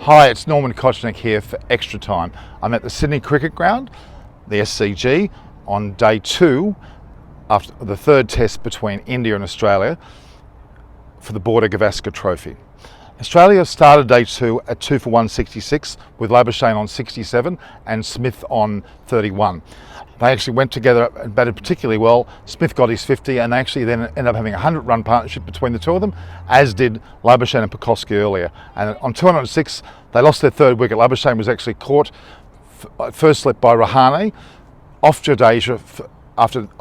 Hi, it's Norman Kochnick here for Extra Time. I'm at the Sydney Cricket Ground, the SCG, on day 2 after the third test between India and Australia for the Border Gavaskar Trophy. Australia started day 2 at 2 for 166 with Laubuschagne on 67 and Smith on 31. They actually went together and batted particularly well. Smith got his 50 and they actually then ended up having a 100-run partnership between the two of them, as did Laubuschagne and Pucovski earlier. And on 206, they lost their third wicket. Laubuschagne was actually caught first slip by Rahane off Jadeja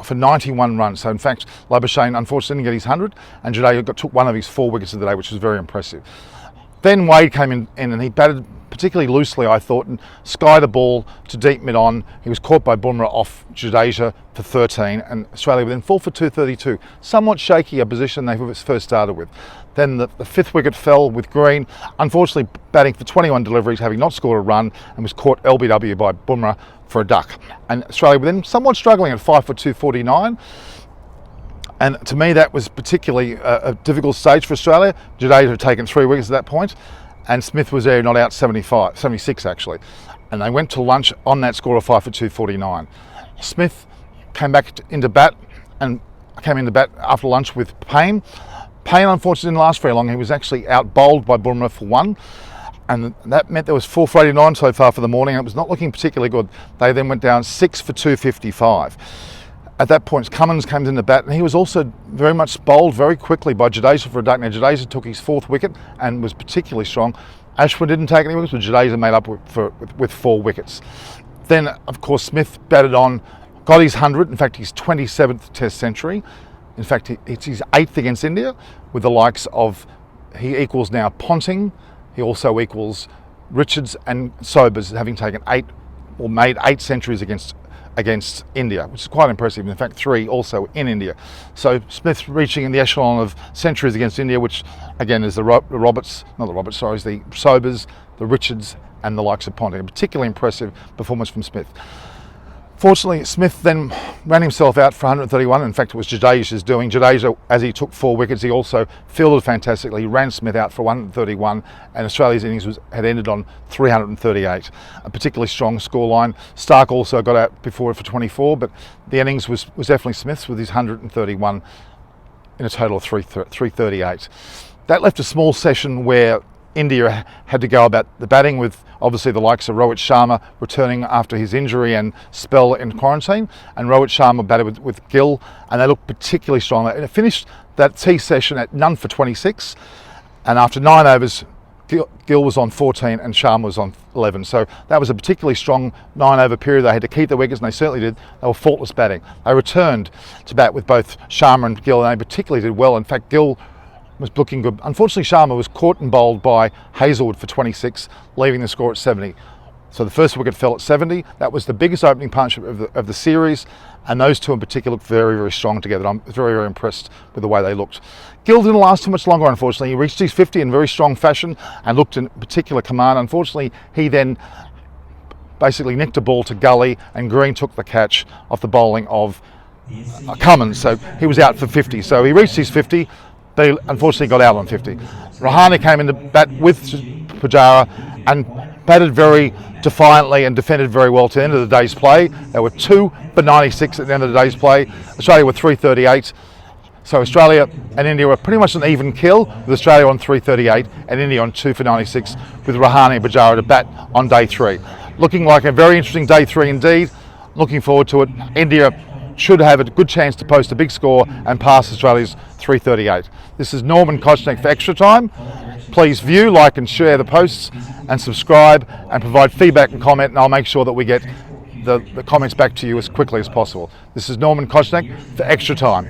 for 91 runs. So in fact, Laubuschagne unfortunately didn't get his 100 and Jadeja took one of his 4 wickets of the day, which was very impressive. Then Wade came in and he batted particularly loosely, I thought, and skied the ball to deep mid-on. He was caught by Bumrah off Jadeja for 13, and Australia were then 4 for 232. Somewhat shaky a position they first started with. Then the 5th wicket fell with Green, unfortunately batting for 21 deliveries, having not scored a run, and was caught LBW by Bumrah for a duck. And Australia were then somewhat struggling at 5 for 249. And to me, that was particularly a difficult stage for Australia. Jadeja had taken 3 wickets at that point, and Smith was there not out 76 actually. And they went to lunch on that score of 5 for 249. Smith came back into bat and came into bat after lunch with Payne. Payne unfortunately didn't last very long. He was actually out bowled by Bumrah for 1. And that meant there was 4 for 89 so far for the morning. And it was not looking particularly good. They then went down 6 for 255. At that point, Cummins came into bat, and he was also very much bowled very quickly by Jadeja for a duck. Now, Jadeja took his 4th wicket and was particularly strong. Ashwin didn't take any wickets, but Jadeja made up with 4 wickets. Then, of course, Smith batted on, got his 100, in fact, his 27th Test century. In fact, it's his 8th against India, with the likes of, he equals now Ponting, he also equals Richards and Sobers, having taken 8, or made 8 centuries against India, which is quite impressive. In fact, 3 also in India. So Smith reaching in the echelon of centuries against India, which again is the Sobers, the Richards and the likes of Ponting. A particularly impressive performance from Smith. Fortunately, Smith then ran himself out for 131. In fact, it was Jadeja's doing. Jadeja, as he took 4 wickets, he also fielded fantastically. He ran Smith out for 131, and Australia's innings had ended on 338. A particularly strong scoreline. Stark also got out before it for 24, but the innings was definitely Smith's with his 131 in a total of 338. That left a small session where India had to go about the batting with obviously the likes of Rohit Sharma returning after his injury and spell in quarantine, and Rohit Sharma batted with Gill, and they looked particularly strong. It finished that tea session at none for 26, and after 9 overs Gill was on 14 and Sharma was on 11. So that was a particularly strong 9-over period. They had to keep their wickets, and they certainly did. They were faultless batting. They returned to bat with both Sharma and Gill, and they particularly did well. In fact, Gill was looking good. Unfortunately, Sharma was caught and bowled by Hazlewood for 26, leaving the score at 70. So the first wicket fell at 70. That was the biggest opening partnership of the series, and those two in particular looked very, very strong together. I'm very, very impressed with the way they looked. Gill didn't last too much longer, unfortunately. He reached his 50 in very strong fashion and looked in particular command. Unfortunately, he then basically nicked a ball to gully, and Green took the catch off the bowling of Cummins. So he was out for 50. So he reached his 50, but he unfortunately got out on 50. Rahane came into bat with Pujara and batted very defiantly and defended very well to the end of the day's play. There were 2 for 96 at the end of the day's play. Australia were 338. So Australia and India were pretty much an even kill, with Australia on 338 and India on 2 for 96, with Rahane and Pujara to bat on day 3. Looking like a very interesting day 3 indeed. Looking forward to it. India should have a good chance to post a big score and pass Australia's 338. This is Norman Kochnick for Extra Time. Please view, like and share the posts, and subscribe and provide feedback and comment, and I'll make sure that we get the comments back to you as quickly as possible. This is Norman Kochnick for Extra Time.